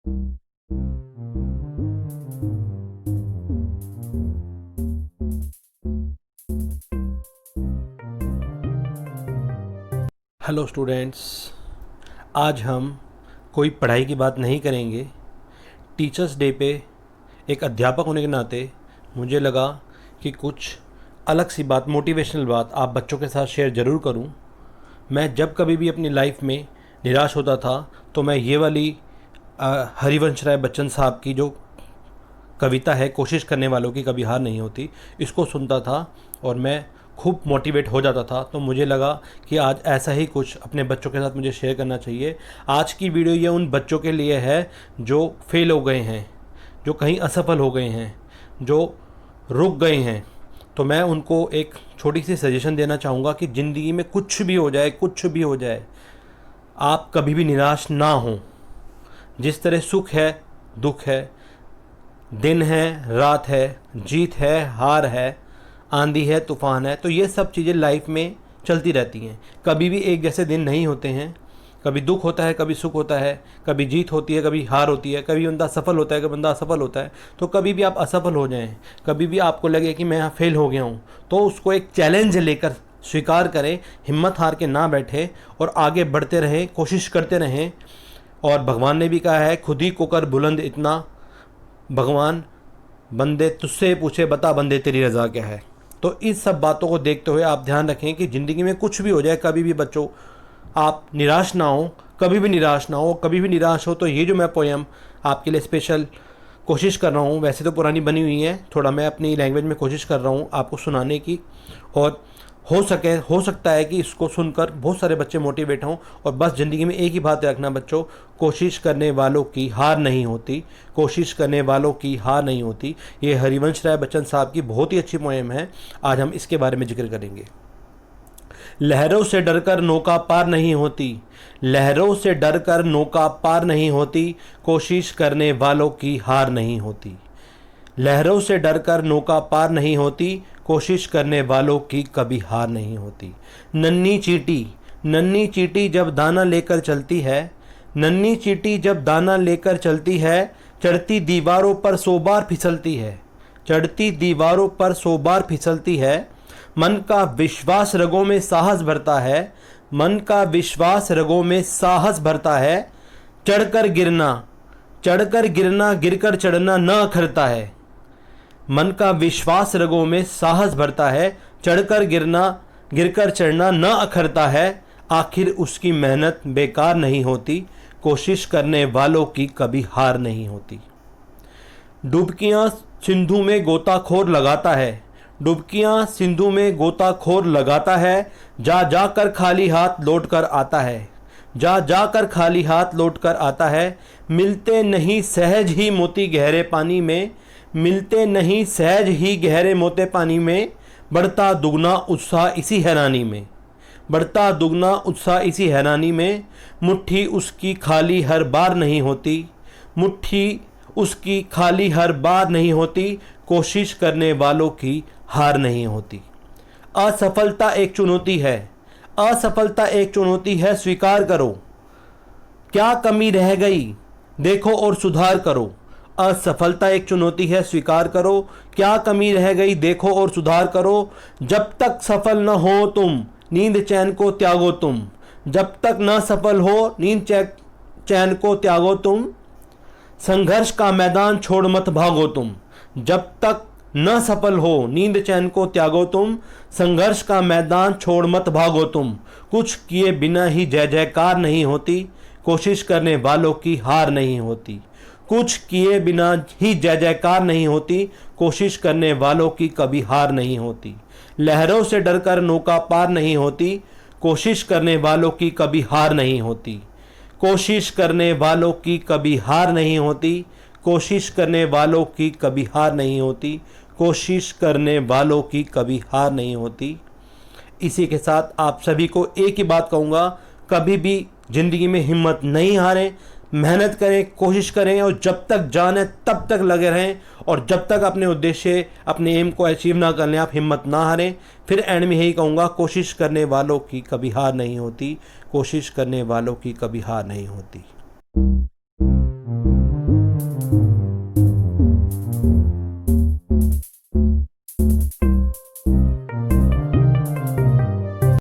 Hello students, आज हम कोई पढ़ाई की बात नहीं करेंगे। टीचर्स डे पे एक अध्यापक होने के नाते मुझे लगा कि कुछ अलग सी बात, मोटिवेशनल बात आप बच्चों के साथ शेयर ज़रूर करूं। मैं जब कभी भी अपनी लाइफ में निराश होता था तो मैं ये वाली हरिवंश राय बच्चन साहब की जो कविता है, कोशिश करने वालों की कभी हार नहीं होती, इसको सुनता था और मैं खूब मोटिवेट हो जाता था। तो मुझे लगा कि आज ऐसा ही कुछ अपने बच्चों के साथ मुझे शेयर करना चाहिए। आज की वीडियो ये उन बच्चों के लिए है जो फेल हो गए हैं, जो कहीं असफल हो गए हैं, जो रुक गए हैं। तो मैं उनको एक छोटी सी सजेशन देना चाहूँगा कि ज़िंदगी में कुछ भी हो जाए, कुछ भी हो जाए, आप कभी भी निराश ना हों। जिस तरह सुख है, दुख है, दिन है, रात है, जीत है, हार है, आंधी है, तूफ़ान है, तो ये सब चीज़ें लाइफ में चलती रहती हैं। कभी भी एक जैसे दिन नहीं होते हैं। कभी दुख होता है, कभी सुख होता है, कभी जीत होती है, कभी हार होती है, कभी बंदा सफल होता है, कभी बंदा असफल होता है। तो कभी भी आप असफल हो जाएं, कभी भी आपको लगे कि मैं यहाँ फेल हो गया हूँ, तो उसको एक चैलेंज लेकर स्वीकार करें, हिम्मत हार के ना बैठे और आगे बढ़ते रहें, कोशिश करते रहें। और भगवान ने भी कहा है, खुद ही को कर बुलंद इतना, भगवान बंदे तुझसे पूछे बता बंदे तेरी रज़ा क्या है। तो इस सब बातों को देखते हुए आप ध्यान रखें कि ज़िंदगी में कुछ भी हो जाए, कभी भी बच्चों आप निराश ना हो, कभी भी निराश ना हो। कभी भी निराश हो तो ये जो मैं पोएम आपके लिए स्पेशल कोशिश कर रहा हूँ, वैसे तो पुरानी बनी हुई है, थोड़ा मैं अपनी लैंग्वेज में कोशिश कर रहा हूँ आपको सुनाने की। और हो सकता है कि इसको सुनकर बहुत सारे बच्चे मोटिवेट हों। और बस ज़िंदगी में एक ही बात रखना बच्चों, कोशिश करने वालों की हार नहीं होती, कोशिश करने वालों की हार नहीं होती। ये हरिवंश राय बच्चन साहब की बहुत ही अच्छी पोएम है, आज हम इसके बारे में जिक्र करेंगे। लहरों से डरकर नौका पार नहीं होती, लहरों से डरकर नौका पार नहीं होती, कोशिश करने वालों की हार नहीं होती। लहरों से डरकर नौका पार नहीं होती, कोशिश करने वालों की कभी हार नहीं होती। नन्ही चींटी जब दाना लेकर चलती है, नन्ही चींटी जब दाना लेकर चलती है, चढ़ती दीवारों पर 100 बार फिसलती है, चढ़ती दीवारों पर 100 बार फिसलती है। मन का विश्वास रगों में साहस भरता है, मन का विश्वास रगों में साहस भरता है। चढ़कर गिरना गिरकर चढ़ना न अखरता है। मन का विश्वास रगों में साहस भरता है, चढ़कर गिरना गिरकर चढ़ना न अखरता है। आखिर उसकी मेहनत बेकार नहीं होती, कोशिश करने वालों की कभी हार नहीं होती। डुबकियां सिंधु में गोताखोर लगाता है, डुबकियां सिंधु में गोताखोर लगाता है। जा जाकर खाली हाथ लौट कर आता है, जा जाकर खाली हाथ लौट कर आता है। मिलते नहीं सहज ही मोती गहरे पानी में, मिलते नहीं सहज ही गहरे मोते पानी में। बढ़ता दुगना उत्साह इसी हैरानी में, बढ़ता दुगना उत्साह इसी हैरानी में। मुट्ठी उसकी खाली हर बार नहीं होती, मुट्ठी उसकी खाली हर बार नहीं होती, कोशिश करने वालों की हार नहीं होती। असफलता एक चुनौती है, असफलता एक चुनौती है, स्वीकार करो। क्या कमी रह गई देखो और सुधार करो। असफलता एक चुनौती है, स्वीकार करो। क्या कमी रह गई देखो और सुधार करो। जब तक सफल न हो तुम, नींद चैन को त्यागो तुम। जब तक न सफल हो, नींद चैन को त्यागो तुम। संघर्ष का मैदान छोड़ मत भागो तुम। जब तक न सफल हो, नींद चैन को त्यागो तुम। संघर्ष का मैदान छोड़ मत भागो तुम। कुछ किए बिना ही जय जयकार नहीं होती, कोशिश करने वालों की हार नहीं होती। कुछ किए बिना ही जय जयकार नहीं होती, कोशिश करने वालों की कभी हार नहीं होती। लहरों से डरकर नौका पार नहीं होती, कोशिश करने वालों की कभी हार नहीं होती। कोशिश करने वालों की कभी हार नहीं होती, कोशिश करने वालों की कभी हार नहीं होती, कोशिश करने वालों की कभी हार नहीं होती। इसी के साथ आप सभी को एक ही बात कहूँगा, कभी भी ज़िंदगी में हिम्मत नहीं हारें, मेहनत करें, कोशिश करें और जब तक जान है तब तक लगे रहें। और जब तक अपने उद्देश्य, अपने एम को अचीव ना कर लें, आप हिम्मत ना हारें। फिर एंड में यही कहूँगा, कोशिश करने वालों की कभी हार नहीं होती, कोशिश करने वालों की कभी हार नहीं होती।